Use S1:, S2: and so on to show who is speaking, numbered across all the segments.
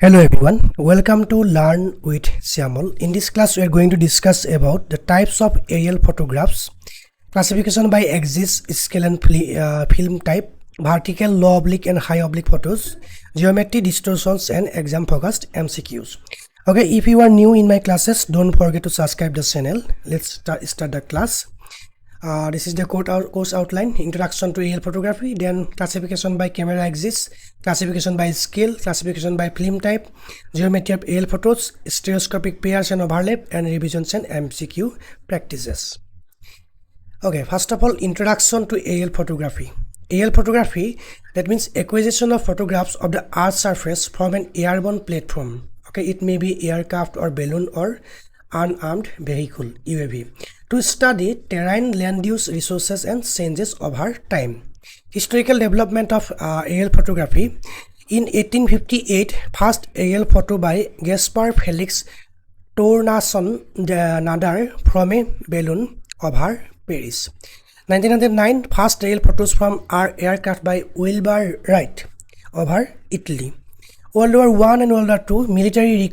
S1: Hello everyone, welcome to Learn with Shyamal. In this class we are going to discuss about the types of aerial photographs, classification by axis, scale and film type, vertical, low oblique and high oblique photos, geometry, distortions and exam focused MCQs. Okay, if you are new in my classes, don't forget to subscribe the channel. Let's start the class. This is the course outline: introduction to aerial photography, then classification by camera axis, classification by scale, classification by film type, geometry of aerial photos, stereoscopic pairs and overlap, and revisions and MCQ practices. Okay, first of all, introduction to aerial photography. Aerial photography, that means acquisition of photographs of the Earth's surface from an airborne platform. Okay, it may be aircraft or balloon or unarmed vehicle UAV to study terrain, land use, resources and changes over time. Historical development of aerial photography. In 1858, first aerial photo by Gaspar Felix Tournason Nadar from a balloon over Paris. 1909, first aerial photos from aircraft by Wilbur Wright over Italy. World War I and World War II, military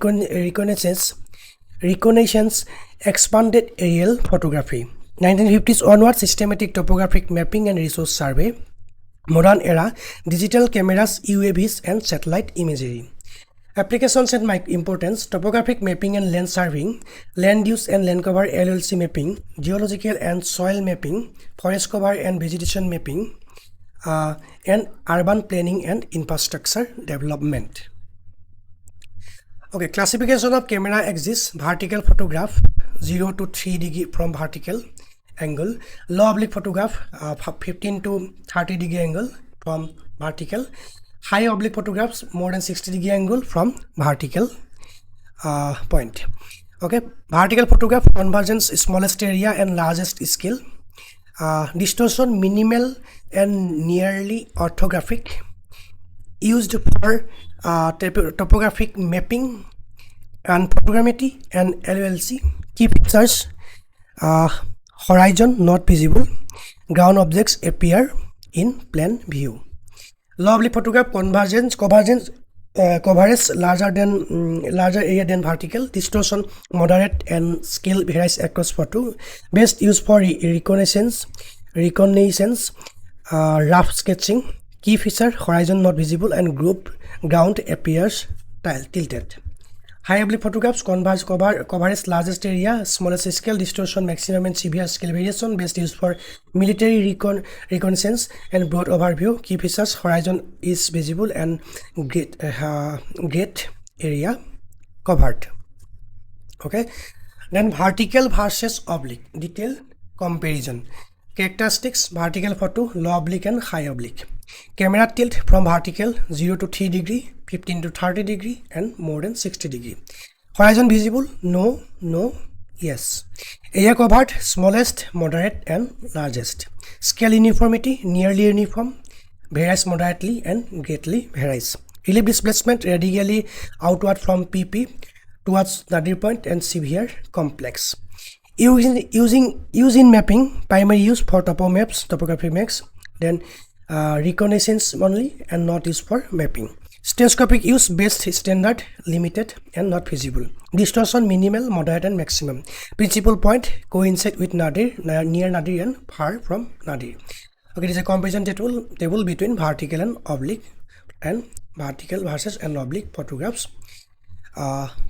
S1: reconnaissance expanded aerial photography. 1950s onward, systematic topographic mapping and resource survey. Modern era, digital cameras, UAVs and satellite imagery. Applications and importance: topographic mapping and land surveying, land use and land cover LLC mapping, geological and soil mapping, forest cover and vegetation mapping, and urban planning and infrastructure development. Okay, classification of camera axis: vertical photograph 0 to 3 degree from vertical angle, low oblique photograph 15 to 30 degree angle from vertical, high oblique photographs more than 60 degree angle from vertical point. Okay, vertical photograph: convergence, smallest area and largest scale, distortion, minimal and nearly orthographic, used for topographic mapping and photogrammetry and LLC. Key features: horizon not visible, ground objects appear in plan view. Low oblique photograph: convergence coverage larger area than vertical, distortion moderate and scale varies across photo. Best used for reconnaissance, rough sketching. Key feature: horizon not visible and ground appears tilted. High oblique photographs: coverage largest area, smallest scale, distortion maximum and severe scale variation. Best used for military reconnaissance and broad overview. Key features: horizon is visible and great area covered. Okay, then vertical versus oblique, detail comparison. Characteristics: vertical photo, low oblique and high oblique. Camera tilt from vertical 0 to 3 degree, 15 to 30 degree and more than 60 degree. Horizon visible: no, yes. Area covered: smallest, moderate and largest. Scale uniformity: nearly uniform, varies moderately and greatly varies. Relief displacement: radically outward from PP towards nadir point and severe complex. Use in mapping: primary use for topo maps, topography maps, then reconnaissance only and not used for mapping. Stereoscopic use: best, standard, limited and not visible. Distortion: minimal, moderate and maximum. Principal point: coincide with nadir, near nadir and far from nadir. Okay, this is a comparison table between vertical and oblique and vertical versus and oblique photographs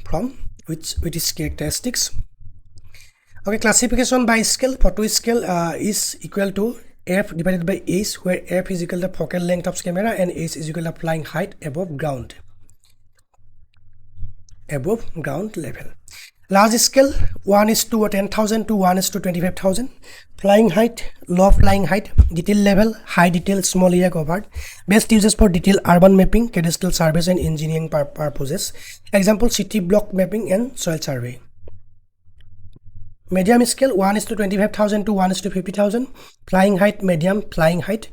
S1: from which is characteristics. Okay, classification by scale. Photo scale is equal to f divided by h, where f is equal to focal length of camera and h is equal to flying height above ground level. Large scale 1:10,000 to 1:25,000. Flying height, low flying height. Detail level: high detail, small area covered. Best uses for detail urban mapping, cadastral surveys and engineering purposes. Example: city block mapping and soil survey. Medium scale 1:25,000 to 1:50,000. Flying height: medium flying height.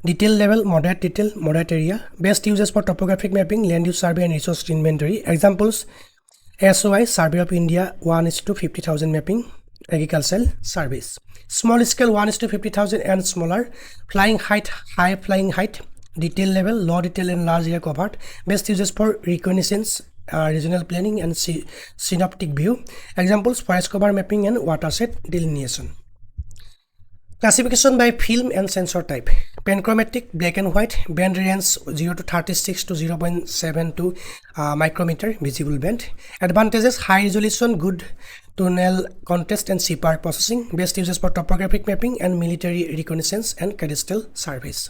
S1: Detail level: moderate detail, moderate area. Best uses for topographic mapping, land use survey and resource inventory. Examples: SOI, Survey of India 1:50,000 mapping, agricultural surveys. Small scale 1:50,000 and smaller. Flying height: high flying height. Detail level: low detail and large area covered. Best uses for reconnaissance regional planning and synoptic view. Examples: forest cover mapping and watershed delineation. Classification by film and sensor type. Panchromatic, black and white, band range 0 to 36 to 0.72 micrometer visible band. Advantages: high resolution, good tonal contrast and CPR processing. Best uses for topographic mapping and military reconnaissance and cadastral surveys.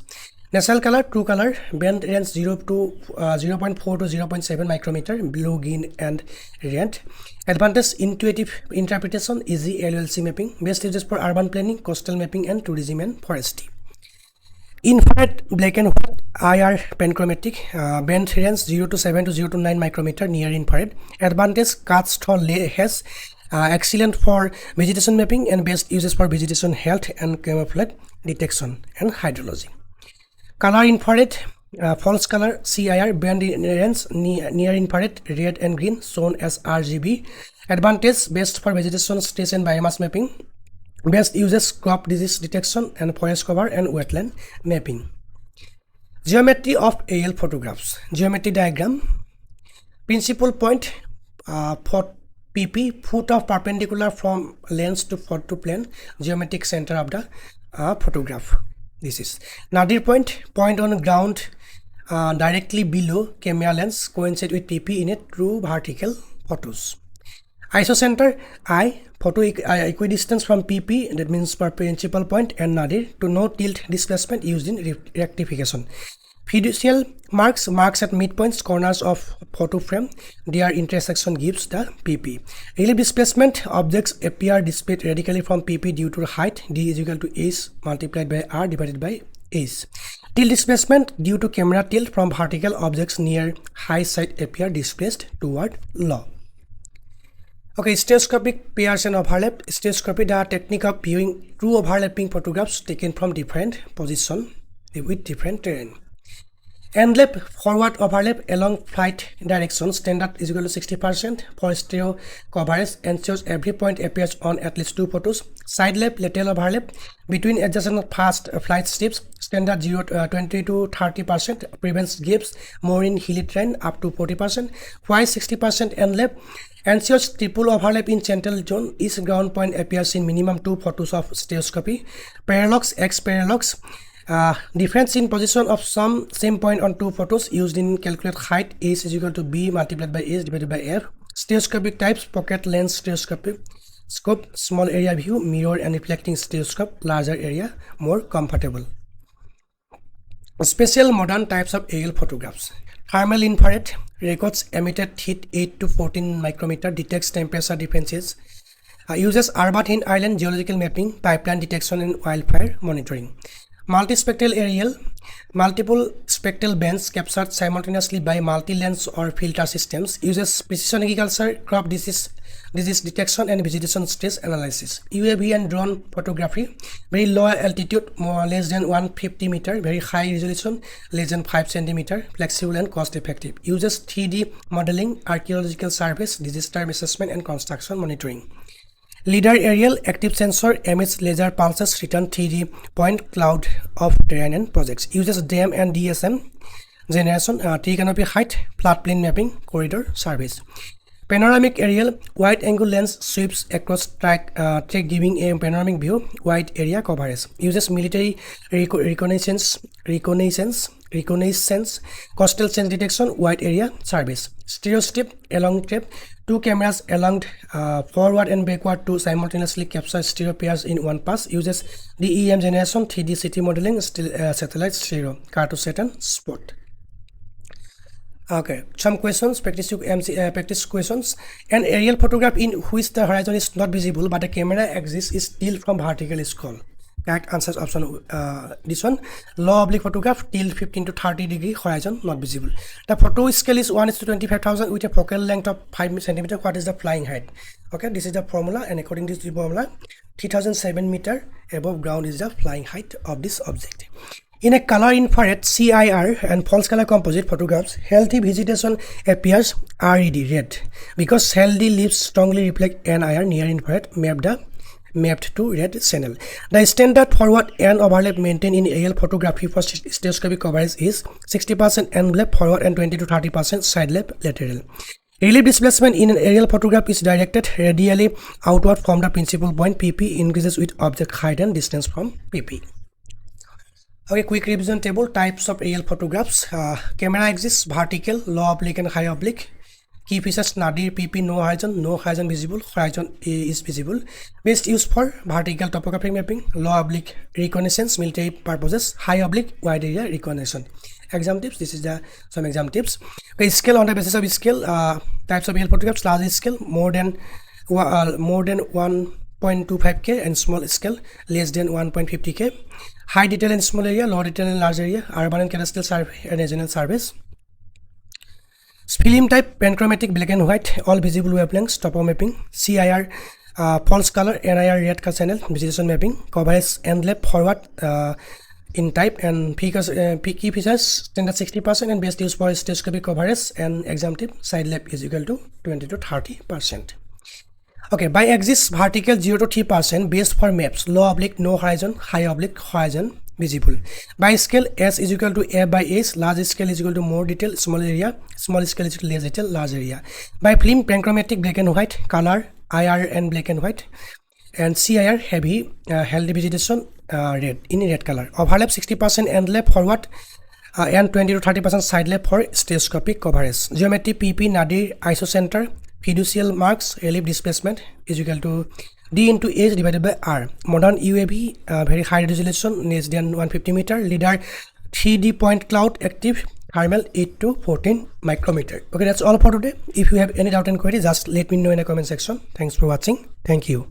S1: Natural color, true color, band range 0 to 0.4 to 0.7 micrometer, blue, green and red. Advantage: intuitive interpretation, easy LLC mapping. Best uses for urban planning, coastal mapping and tourism and forestry. Infrared, black and white, IR panchromatic, band range 0 to 7 to 0 to 9 micrometer, near infrared. Advantage: cast or has excellent for vegetation mapping and best uses for vegetation health and camouflage detection and hydrology. Color infrared, false color, CIR, band range near infrared, red and green, shown as RGB. Advantage: best for vegetation stage and biomass mapping. Best uses crop disease detection and forest cover and wetland mapping. Geometry of aerial photographs. Geometry diagram. Principal point for PP, foot of perpendicular from lens to photo plane, geometric center of the photograph. This is nadir point on ground directly below camera lens, coincide with PP in a true vertical photos. Isocenter, I, photo equidistance from PP, that means per principal point, and nadir to no tilt displacement used in rectification. Fiducial marks at midpoints, corners of photo frame. Their intersection gives the PP. Relief displacement, objects appear displayed radically from PP due to height. D is equal to H multiplied by R divided by H. Tilt displacement, due to camera tilt from vertical, objects near high side appear displaced toward low. Okay, stereoscopic pairs and overlap. Stereoscopy, the technique of viewing true overlapping photographs taken from different positions with different terrain. Envelop, forward overlap along flight direction, standard is equal to 60%. For stereo coverage, ensures every point appears on at least 2 photos. Side lap, lateral overlap between adjacent fast flight strips, standard 20 to 30%. Prevents gaps more in hilly terrain up to 40%. While 60% envelop ensures triple overlap in central zone. Each ground point appears in minimum 2 photos of stereoscopy. Parallax, X parallax. Difference in position of some same point on 2 photos used in calculate height. H is equal to B multiplied by H divided by F. Stereoscopic types: pocket lens stereoscopic, scope, small area view, mirror and reflecting stereoscope, larger area, more comfortable. Special modern types of aerial photographs. Thermal infrared, records emitted heat 8 to 14 micrometer, detects temperature differences. Uses urban and island geological mapping, pipeline detection and wildfire monitoring. Multispectral aerial, multiple spectral bands captured simultaneously by multi-lens or filter systems. Uses precision agriculture, crop disease detection and vegetation stress analysis. UAV and drone photography, very low altitude, less than 150 meter, very high resolution, less than 5 centimeter, flexible and cost effective. Uses 3D modeling, archaeological surveys, disaster assessment and construction monitoring. LiDAR aerial, active sensor, emits laser pulses, return 3D point cloud of terrain and projects. Uses DAM and DSM generation, tree canopy height, floodplain mapping, corridor surveys. Panoramic aerial, wide angle lens sweeps across track giving a panoramic view, wide area coverage. Uses military reconnaissance, coastal change detection, wide area surveys. Stereo strip, along strip, 2 cameras along forward and backward to simultaneously capture stereo pairs in one pass. Uses DEM generation, 3D city modeling, satellite stereo, car to set and spot. Okay, some questions, practice questions. An aerial photograph in which the horizon is not visible but the camera exists is tilt from vertical is called. Correct answers option this one. Low oblique photograph, tilt 15 to 30 degree, horizon not visible. The photo scale is 1:25,000 with a focal length of 5 centimeter. What is the flying height? Okay, this is the formula, and according to this formula, 3007 meter above ground is the flying height of this object. In a color infrared, CIR and false color composite photographs, healthy vegetation appears RED, red, because healthy leaves strongly reflect NIR. Near infrared mapped to red channel. The standard forward and overlap maintained in aerial photography for stereoscopic coverage is 60% envelop forward and 20 to 30% side lap lateral. Relief displacement in an aerial photograph is directed radially outward from the principal point. PP increases with object height and distance from PP. Okay, quick revision table. Types of aerial photographs. Camera exists vertical, low oblique and high oblique. Key features: nadir, PP, no horizon visible, horizon is visible. Best used for vertical topographic mapping, low oblique reconnaissance, military purposes, high oblique wide area reconnaissance. Exam tips. This is some exam tips. Okay, scale. On the basis of scale, types of aerial photographs: large scale, more than 1.25K, and small scale, less than 1.50K. High detail and small area, low detail and large area, urban and cadastral survey and regional surveys. Film type: panchromatic, black and white, all visible wavelengths, topo mapping. CIR, false color, NIR, red color channel, vegetation mapping. Coverage and left forward in type, and key features: standard 60%, and best used for stereoscopic coverage. And exam tip: side left is equal to 20 to 30%. Okay, by axis vertical 0 to 3%, best for maps, low oblique, no horizon, high oblique, horizon visible. By scale, S is equal to F by S, large scale is equal to more detail, small area, small scale is equal to less detail, large area. By film, panchromatic, black and white, color, IR and black and white, and CIR, heavy, healthy vegetation, red, in red color. Overlap 60% and left forward, and 20 to 30% side left for stereoscopic coverage. Geometry: PP, nadir, isocenter, fiducial marks, relief displacement is equal to D into H divided by R. Modern UAV, very high resolution, less than 150 meter. LiDAR, 3D point cloud, active, thermal 8 to 14 micrometer. Okay, that's all for today. If you have any doubt and query, just let me know in the comment section. Thanks for watching. Thank you.